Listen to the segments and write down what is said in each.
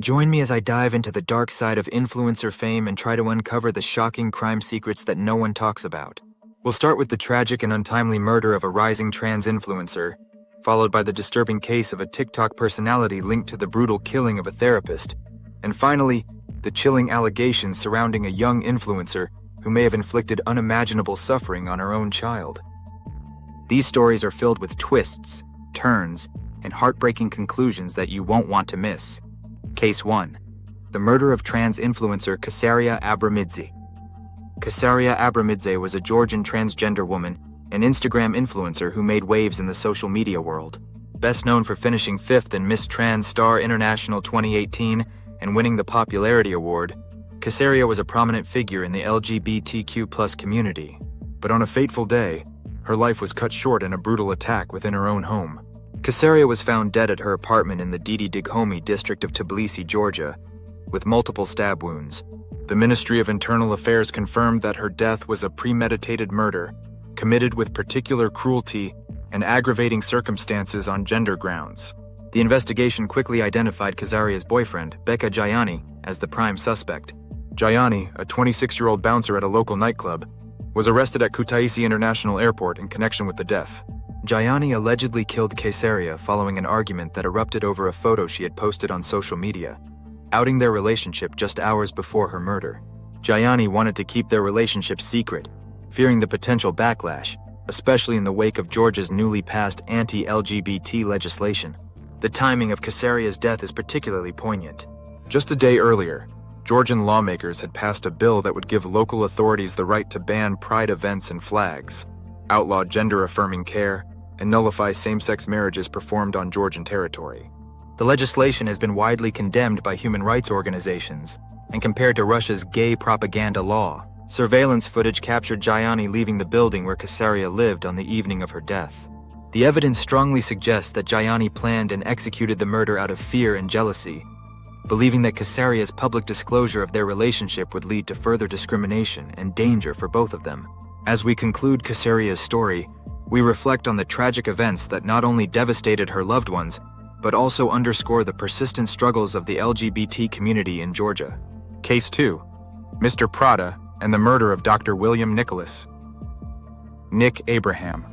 Join me as I dive into the dark side of influencer fame and try to uncover the shocking crime secrets that no one talks about. We'll start with the tragic and untimely murder of a rising trans influencer, followed by the disturbing case of a TikTok personality linked to the brutal killing of a therapist, and finally, the chilling allegations surrounding a young influencer who may have inflicted unimaginable suffering on her own child. These stories are filled with twists, turns, and heartbreaking conclusions that you won't want to miss. Case 1. The murder of trans influencer Kasaria Abramidze. Kasaria Abramidze was a Georgian transgender woman, an Instagram influencer who made waves in the social media world. Best known for finishing 5th in Miss Trans Star International 2018 and winning the Popularity Award, Kasaria was a prominent figure in the LGBTQ+ community. But on a fateful day, her life was cut short in a brutal attack within her own home. Kasaria was found dead at her apartment in the Didi Dighomi district of Tbilisi, Georgia, with multiple stab wounds. The Ministry of Internal Affairs confirmed that her death was a premeditated murder, committed with particular cruelty and aggravating circumstances on gender grounds. The investigation quickly identified Kasaria's boyfriend, Beka Jayani, as the prime suspect. Jayani, a 26-year-old bouncer at a local nightclub, was arrested at Kutaisi International Airport in connection with the death. Jayani allegedly killed Kasaria following an argument that erupted over a photo she had posted on social media, outing their relationship just hours before her murder. Jayani wanted to keep their relationship secret, fearing the potential backlash, especially in the wake of Georgia's newly passed anti-LGBT legislation. The timing of Kasaria's death is particularly poignant. Just a day earlier, Georgian lawmakers had passed a bill that would give local authorities the right to ban pride events and flags, outlaw gender-affirming care, and nullify same-sex marriages performed on Georgian territory. The legislation has been widely condemned by human rights organizations and compared to Russia's gay propaganda law. Surveillance footage captured Jayani leaving the building where Kasaria lived on the evening of her death. The evidence strongly suggests that Jayani planned and executed the murder out of fear and jealousy, believing that Kasaria's public disclosure of their relationship would lead to further discrimination and danger for both of them. As we conclude Kasaria's story, we reflect on the tragic events that not only devastated her loved ones, but also underscore the persistent struggles of the LGBT community in Georgia. Case 2. Mr. Prada and the murder of Dr. William Nicholas. Nick Abraham.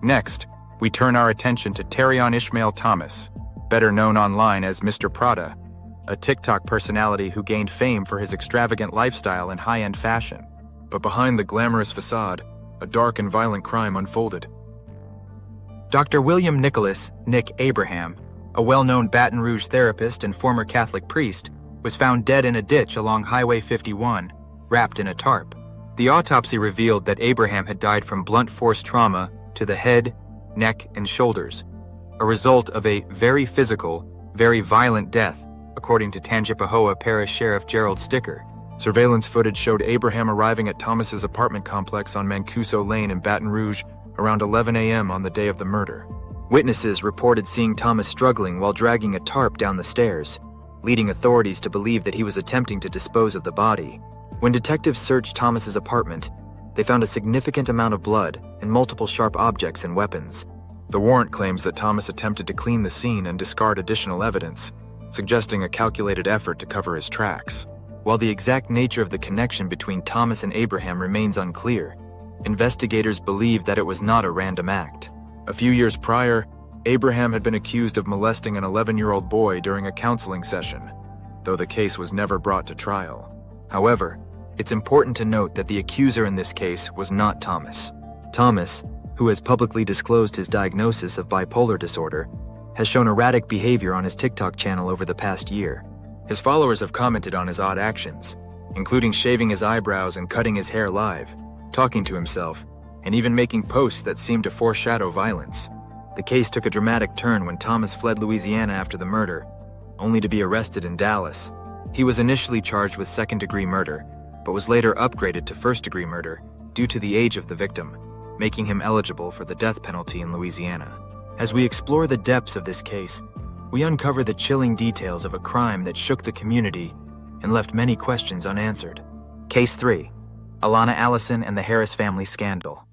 Next, we turn our attention to Terion Ishmael Thomas, better known online as Mr. Prada, a TikTok personality who gained fame for his extravagant lifestyle and high-end fashion. But behind the glamorous facade, a dark and violent crime unfolded. Dr. William Nicholas, Nick Abraham, a well-known Baton Rouge therapist and former Catholic priest, was found dead in a ditch along Highway 51, wrapped in a tarp. The autopsy revealed that Abraham had died from blunt force trauma to the head, neck, and shoulders, a result of a very physical, very violent death, according to Tangipahoa Parish Sheriff Gerald Sticker. Surveillance footage showed Abraham arriving at Thomas's apartment complex on Mancuso Lane in Baton Rouge around 11 a.m. on the day of the murder. Witnesses reported seeing Thomas struggling while dragging a tarp down the stairs, leading authorities to believe that he was attempting to dispose of the body. When detectives searched Thomas's apartment, they found a significant amount of blood and multiple sharp objects and weapons. The warrant claims that Thomas attempted to clean the scene and discard additional evidence, suggesting a calculated effort to cover his tracks. While the exact nature of the connection between Thomas and Abraham remains unclear, investigators believe that it was not a random act. A few years prior, Abraham had been accused of molesting an 11-year-old boy during a counseling session, though the case was never brought to trial. However, it's important to note that the accuser in this case was not Thomas. Thomas, who has publicly disclosed his diagnosis of bipolar disorder, has shown erratic behavior on his TikTok channel over the past year. His followers have commented on his odd actions, including shaving his eyebrows and cutting his hair live, talking to himself, and even making posts that seem to foreshadow violence. The case took a dramatic turn when Thomas fled Louisiana after the murder, only to be arrested in Dallas. He was initially charged with second-degree murder, but was later upgraded to first-degree murder due to the age of the victim, making him eligible for the death penalty in Louisiana. As we explore the depths of this case, we uncover the chilling details of a crime that shook the community and left many questions unanswered. Case 3. Alana Allison and the Harris family scandal.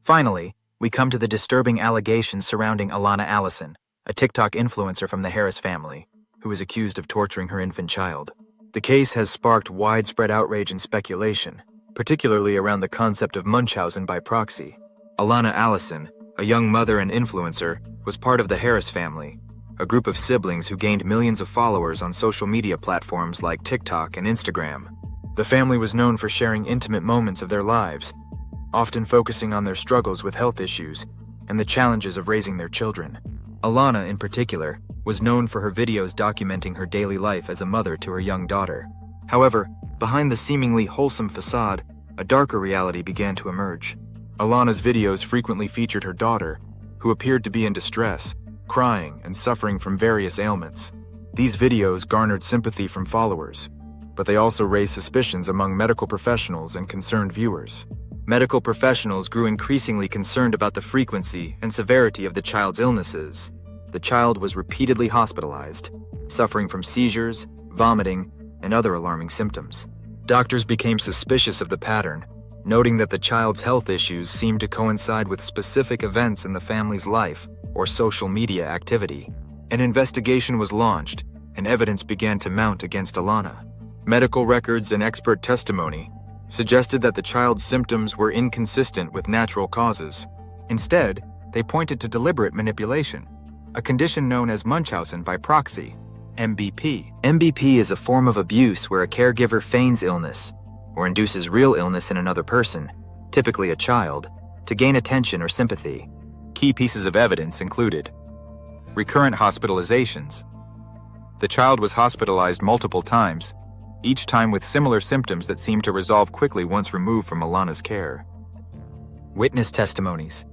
Finally, we come to the disturbing allegations surrounding Alana Allison, a TikTok influencer from the Harris family, who is accused of torturing her infant child. The case has sparked widespread outrage and speculation, particularly around the concept of Munchausen by proxy. Alana Allison, a young mother and influencer, was part of the Harris family, a group of siblings who gained millions of followers on social media platforms like TikTok and Instagram. The family was known for sharing intimate moments of their lives, often focusing on their struggles with health issues and the challenges of raising their children. Alana, in particular, was known for her videos documenting her daily life as a mother to her young daughter. However, behind the seemingly wholesome facade, a darker reality began to emerge. Alana's videos frequently featured her daughter, who appeared to be in distress, crying and suffering from various ailments. These videos garnered sympathy from followers, but they also raised suspicions among medical professionals and concerned viewers. Medical professionals grew increasingly concerned about the frequency and severity of the child's illnesses. The child was repeatedly hospitalized, suffering from seizures, vomiting, and other alarming symptoms. Doctors became suspicious of the pattern, noting that the child's health issues seemed to coincide with specific events in the family's life or social media activity. An investigation was launched, and evidence began to mount against Alana. Medical records and expert testimony suggested that the child's symptoms were inconsistent with natural causes. Instead, they pointed to deliberate manipulation, a condition known as Munchausen by proxy, MBP. MBP is a form of abuse where a caregiver feigns illness or induces real illness in another person, typically a child, to gain attention or sympathy. Key pieces of evidence included recurrent hospitalizations. The child was hospitalized multiple times, each time with similar symptoms that seemed to resolve quickly once removed from Alana's care. Witness testimonies.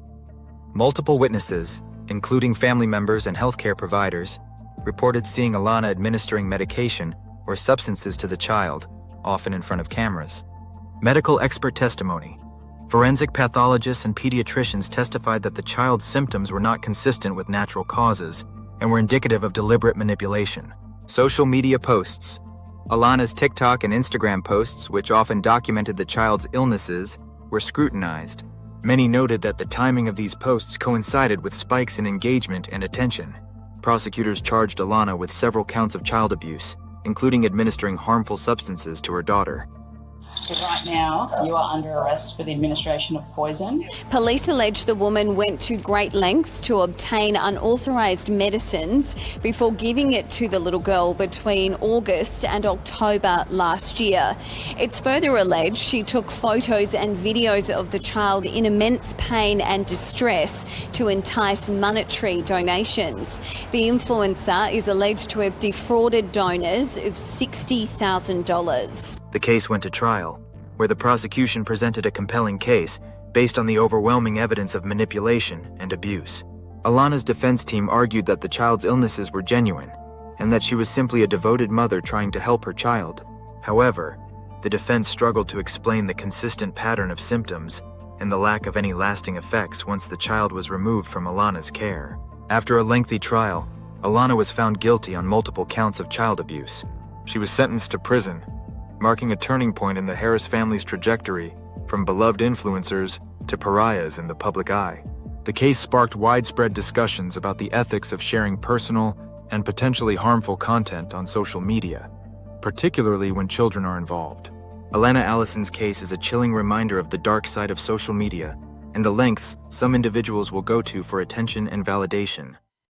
Multiple witnesses, including family members and healthcare providers, reported seeing Alana administering medication or substances to the child, often in front of cameras. Medical expert testimony. Forensic pathologists and pediatricians testified that the child's symptoms were not consistent with natural causes and were indicative of deliberate manipulation. Social media posts. Alana's TikTok and Instagram posts, which often documented the child's illnesses, were scrutinized. Many noted that the timing of these posts coincided with spikes in engagement and attention. Prosecutors charged Alana with several counts of child abuse, including administering harmful substances to her daughter. So right now, you are under arrest for the administration of poison. Police allege the woman went to great lengths to obtain unauthorised medicines before giving it to the little girl between August and October last year. It's further alleged she took photos and videos of the child in immense pain and distress to entice monetary donations. The influencer is alleged to have defrauded donors of $60,000. The case went to trial, where the prosecution presented a compelling case based on the overwhelming evidence of manipulation and abuse. Alana's defense team argued that the child's illnesses were genuine and that she was simply a devoted mother trying to help her child. However, the defense struggled to explain the consistent pattern of symptoms and the lack of any lasting effects once the child was removed from Alana's care. After a lengthy trial, Alana was found guilty on multiple counts of child abuse. She was sentenced to prison, marking a turning point in the Harris family's trajectory from beloved influencers to pariahs in the public eye. The case sparked widespread discussions about the ethics of sharing personal and potentially harmful content on social media, particularly when children are involved. Alana Allison's case is a chilling reminder of the dark side of social media and the lengths some individuals will go to for attention and validation.